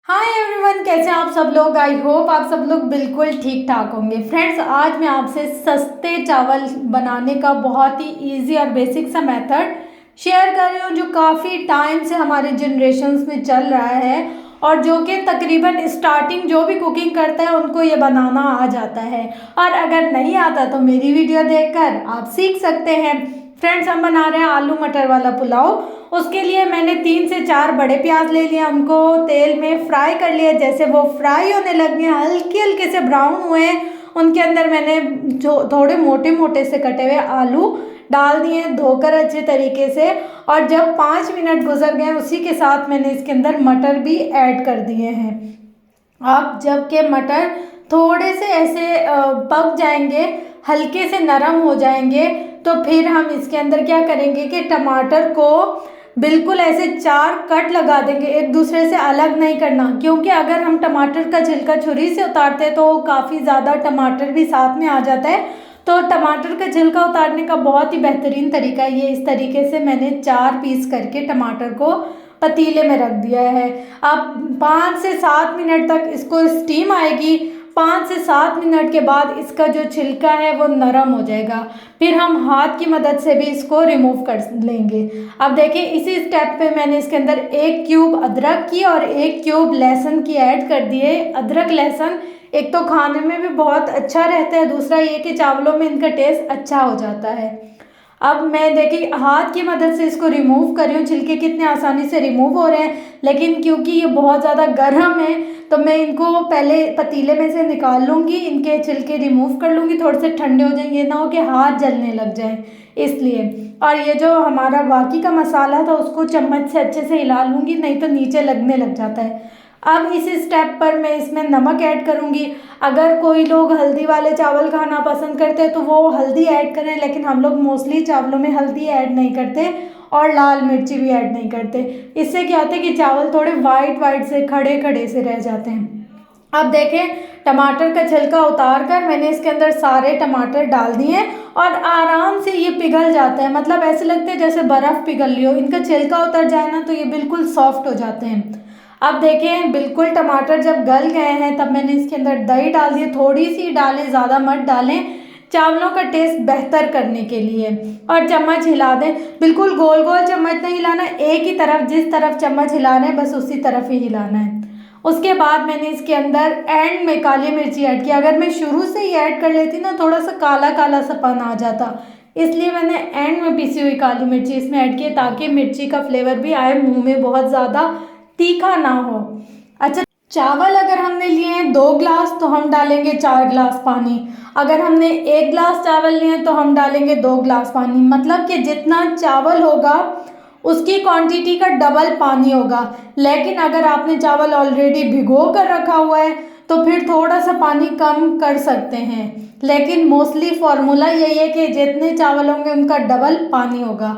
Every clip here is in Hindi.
हाय एवरीवन, कैसे हैं आप सब लोग। आई होप आप सब लोग बिल्कुल ठीक ठाक होंगे। फ्रेंड्स, आज मैं आपसे सस्ते चावल बनाने का बहुत ही इजी और बेसिक सा मेथड शेयर कर रही हूँ, जो काफ़ी टाइम से हमारे जनरेशन्स में चल रहा है और जो कि तकरीबन स्टार्टिंग जो भी कुकिंग करता है उनको ये बनाना आ जाता है, और अगर नहीं आता तो मेरी वीडियो देखकर आप सीख सकते हैं। फ्रेंड्स, हम बना रहे हैं आलू मटर वाला पुलाव। उसके लिए मैंने 3 से 4 बड़े प्याज ले लिए, उनको तेल में फ्राई कर लिया। जैसे वो फ्राई होने लग गए, हल्के हल्के से ब्राउन हुए, उनके अंदर मैंने जो थोड़े मोटे मोटे से कटे हुए आलू डाल दिए, धोकर अच्छे तरीके से। और जब 5 मिनट गुजर गए, उसी के साथ मैंने इसके अंदर मटर भी ऐड कर दिए हैं। अब जब के मटर थोड़े से ऐसे पक जाएंगे, हल्के से नरम हो जाएंगे, तो फिर हम इसके अंदर क्या करेंगे कि टमाटर को बिल्कुल ऐसे 4 कट लगा देंगे, एक दूसरे से अलग नहीं करना, क्योंकि अगर हम टमाटर का छिलका छुरी से उतारते हैं तो काफ़ी ज़्यादा टमाटर भी साथ में आ जाता है। तो टमाटर का छिलका उतारने का बहुत ही बेहतरीन तरीका है ये। इस तरीके से मैंने 4 पीस करके टमाटर को पतीले में रख दिया है। अब 5 से 7 मिनट तक इसको स्टीम आएगी। 5 से 7 मिनट के बाद इसका जो छिलका है वो नरम हो जाएगा। फिर हम हाथ की मदद से भी इसको रिमूव कर लेंगे। अब देखिए, इसी स्टेप पे मैंने इसके अंदर 1 क्यूब अदरक की और 1 क्यूब लहसुन की ऐड कर दिए। अदरक लहसुन एक तो खाने में भी बहुत अच्छा रहता है, दूसरा ये कि चावलों में इनका टेस्ट अच्छा हो जाता है। अब मैं देखिए हाथ की मदद से इसको रिमूव कर रही हूँ। छिलके कितने आसानी से रिमूव हो रहे हैं, लेकिन क्योंकि ये बहुत ज़्यादा गर्म है तो मैं इनको पहले पतीले में से निकाल लूँगी, इनके छिलके रिमूव कर लूँगी, थोड़े से ठंडे हो जाएंगे, ना हो कि हाथ जलने लग जाए इसलिए। और ये जो हमारा बाकी का मसाला था उसको चम्मच से अच्छे से हिला लूँगी, नहीं तो नीचे लगने लग जाता है। अब इस स्टेप पर मैं इसमें नमक ऐड करूँगी। अगर कोई लोग हल्दी वाले चावल खाना पसंद करते हैं तो वो हल्दी ऐड करें, लेकिन हम लोग मोस्टली चावलों में हल्दी ऐड नहीं करते और लाल मिर्ची भी ऐड नहीं करते। इससे क्या होता है कि चावल थोड़े वाइट वाइट से खड़े खड़े से रह जाते हैं। अब देखें, टमाटर का छिलका उतार कर मैंने इसके अंदर सारे टमाटर डाल दिए और आराम से ये पिघल जाते हैं। मतलब ऐसे लगते हैं जैसे बर्फ़ पिघल रही हो। इनका छिलका उतर जाए ना तो ये बिल्कुल सॉफ्ट हो जाते हैं। अब देखें, बिल्कुल टमाटर जब गल गए हैं तब मैंने इसके अंदर दही डाल दी। थोड़ी सी डालें, ज़्यादा मत डालें, चावलों का टेस्ट बेहतर करने के लिए। और चम्मच हिला दें, बिल्कुल गोल गोल चम्मच नहीं हिलाना, एक ही तरफ, जिस तरफ चम्मच हिला रहे हैं बस उसी तरफ ही हिलाना है। उसके बाद मैंने इसके अंदर एंड में काली मिर्ची ऐड की। अगर मैं शुरू से ही ऐड कर लेती ना थोड़ा सा काला काला सा पन आ जाता, इसलिए मैंने एंड में पिसी हुई काली मिर्ची इसमें ऐड की, ताकि मिर्ची का फ्लेवर भी आए, मुंह में बहुत ज़्यादा तीखा ना हो। अच्छा, चावल अगर हमने लिए हैं 2 ग्लास तो हम डालेंगे 4 ग्लास पानी। अगर हमने 1 ग्लास चावल लिए हैं तो हम डालेंगे 2 ग्लास पानी। मतलब कि जितना चावल होगा उसकी क्वांटिटी का डबल पानी होगा। लेकिन अगर आपने चावल ऑलरेडी भिगो कर रखा हुआ है तो फिर थोड़ा सा पानी कम कर सकते हैं, लेकिन मोस्टली फॉर्मूला यही है कि जितने चावल होंगे उनका डबल पानी होगा।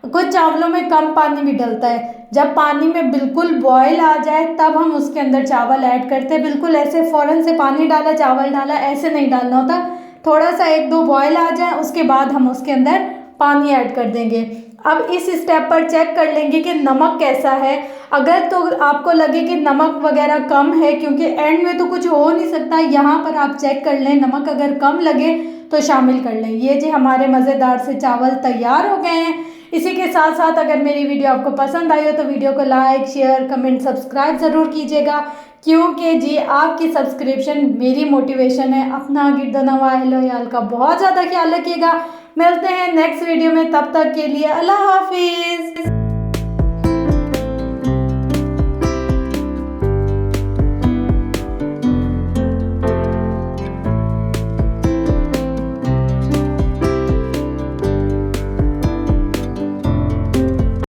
कुछ चावलों में कम पानी भी डलता है। जब पानी में बिल्कुल बॉयल आ जाए तब हम उसके अंदर चावल ऐड करते हैं। बिल्कुल ऐसे फ़ौरन से पानी डाला चावल डाला ऐसे नहीं डालना होता। थोड़ा सा 1-2 बॉयल आ जाए उसके बाद हम उसके अंदर पानी ऐड कर देंगे। अब इस स्टेप पर चेक कर लेंगे कि नमक कैसा है। अगर तो आपको लगे कि नमक वगैरह कम है, क्योंकि एंड में तो कुछ हो नहीं सकता, यहाँ पर आप चेक कर लें, नमक अगर कम लगे तो शामिल कर लें। ये जी हमारे मज़ेदार से चावल तैयार हो गए हैं। इसी के साथ साथ अगर मेरी वीडियो आपको पसंद आई हो तो वीडियो को लाइक, शेयर, कमेंट, सब्सक्राइब ज़रूर कीजिएगा, क्योंकि जी आपकी सब्सक्रिप्शन मेरी मोटिवेशन है। अपना गिरदनवाहिल का बहुत ज़्यादा ख्याल रखिएगा। मिलते हैं नेक्स्ट वीडियो में, तब तक के लिए अल्लाह हाफिज़।